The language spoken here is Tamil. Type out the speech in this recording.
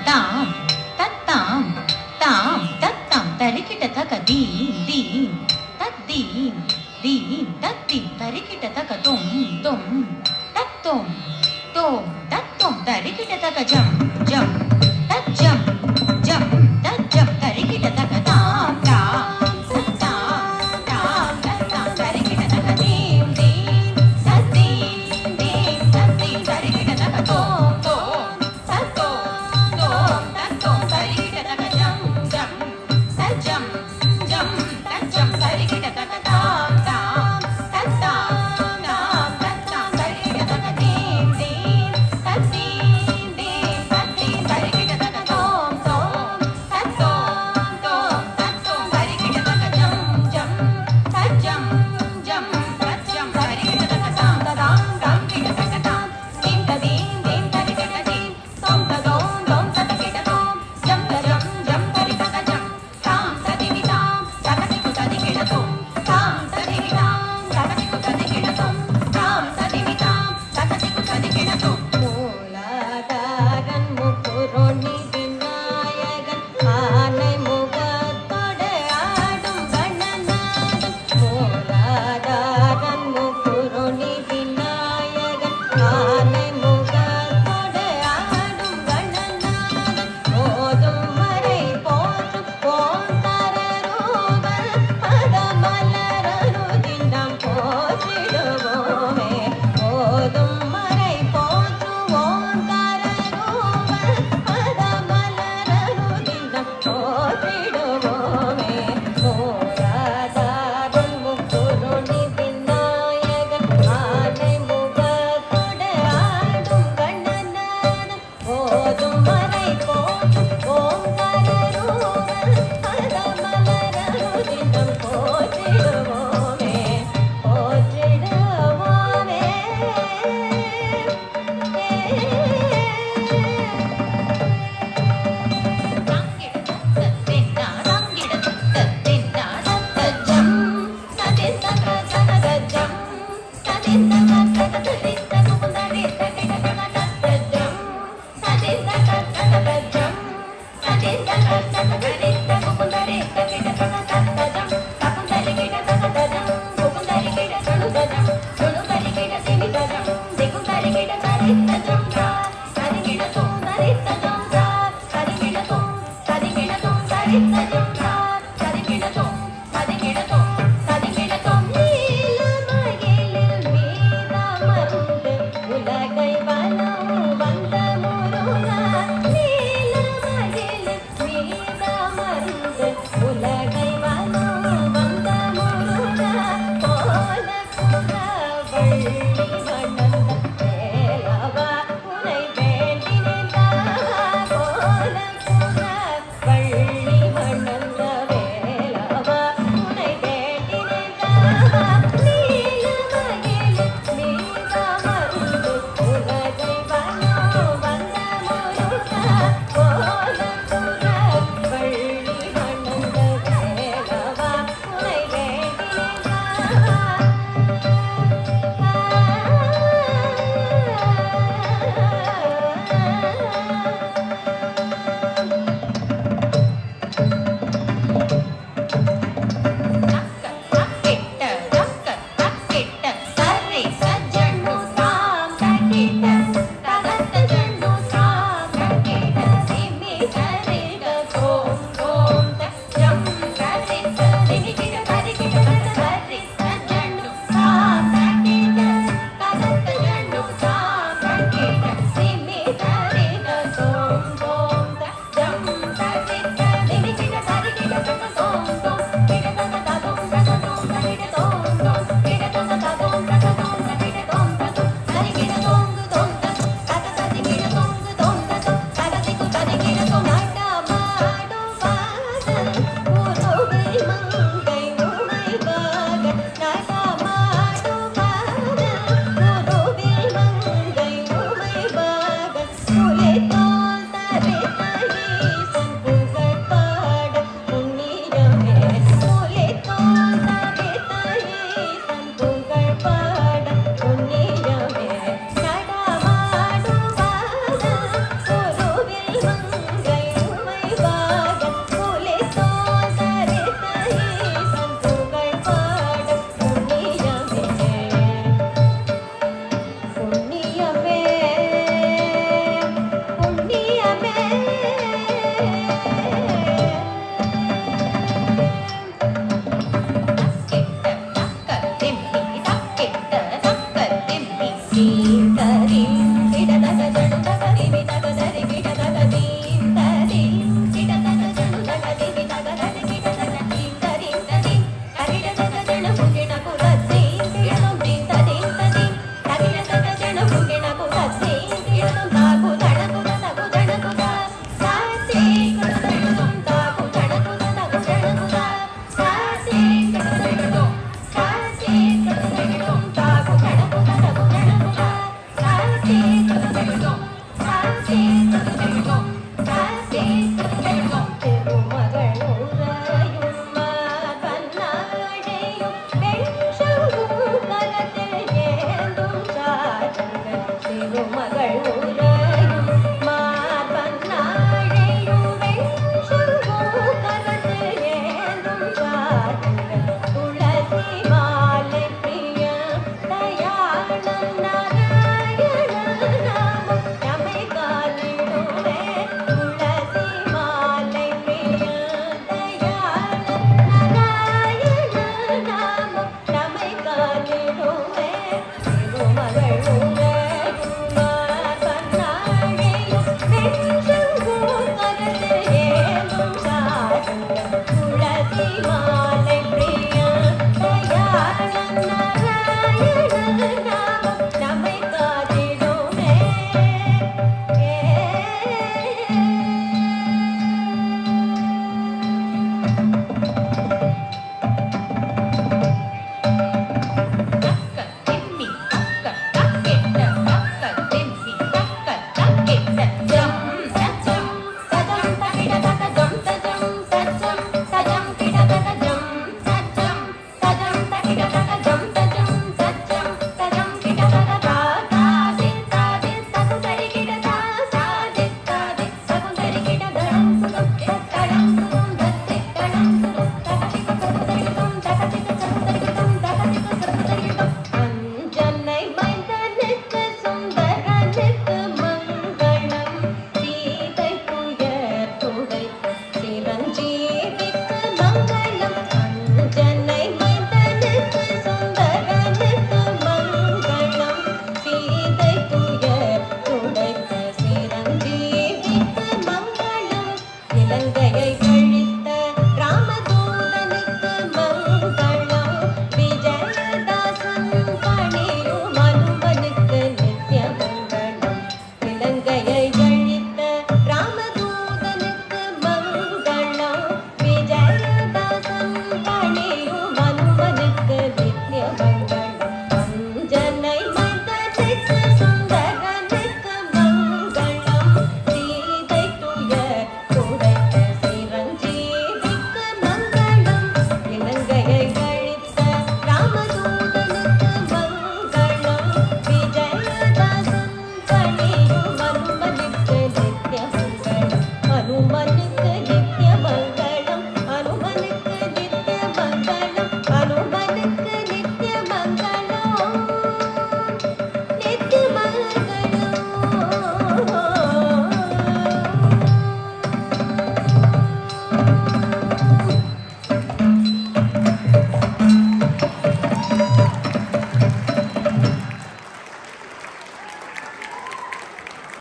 தாம் தத்தாம் தாம் தத்தாம் தரிக்கிட்ட தக தீம் தீம் தத்தீம் தீம் தத்தீம் தரிக்கிட்ட தக தொம் தொம் தத்தொம் தோம் தத்தொம் தரிக்கிட்ட தக ஜம் ஜம் தஜம் ஜம் தஜம் தரிக்கிட்ட தக தாம் தாம் தத்தாம் தாம் தத்தாம் தரிக்கிட்ட தக தீம் தீம் தத்தீம் தீம் தத்தீம் தரிக்கிட்ட தக தோம் தோம் தத்தோம் தோம் தத்தோம் தரிக்கிட்ட தக ஜம் ஜம் தஜம் ஜம் தஜம் தரிக்கிட்ட தக தாம் தாம் தத்தாம் தாம் தத்தாம் தரிக்கிட்ட தக தீம் தீம் தத்தீம் தீம் தத்தீம் தரிக்கிட்ட தக தோம் தோம் தத்தோம் தோம் தத்தோம் தரிக்கிட்ட தக ஜம் ஜம் தஜம் ஜம் தஜம் தரிக்கிட்ட தக தாம் ததாம் தாம் கிட்ட தக தாம் தீம் ததீம் தீம் தரிக்கிட்ட தீம் தோம் ததோம் தோம் ததகிட்ட தோம் ஜம் தஜம் ஜம் தரிக்கிட்ட ஜம் தாம் ததிவிதாம் ததகிட்டு ததிகிட்ட தோம் தாம் ததிவிதாம் ததகிட்டு ததிகிட்ட தோம் தாம் ததிவிதாம் ததகிட்டு ததிகிட்ட தோம் மூலாதாரன் முப்புரோணி விநாயகன் ஆனை முகத்தோடு ஆடும் கணநாதன் மூலாதாரன் முப்புரோணி விநாயகன் ஆனை முகத்தோடு ஆடும் கணநாதன் போதும் வரை போற்றும் போந்தரூபல் பதமலரருதினம் போற்றிடுவோமே போதும் வரை போற்றுவோம் தரூபல் பதமலரருதினம் போற்றிடுவோமே மூலாதாரன் முப்புரோணி விநாயகன் ஆனை முகத்தோடு ஆடும் கணநாதன் போதும் வரை போற்றும் தரூபல் பதமலரருதினம் போற்றிடுவோமே போற்றிடுவோமே நீலமயிலில் மீதமர்ந்து உலகை வலம் வந்த முருகா நீலமயிலில் மீதமர்ந்து உலகை போற்றிடுவோமே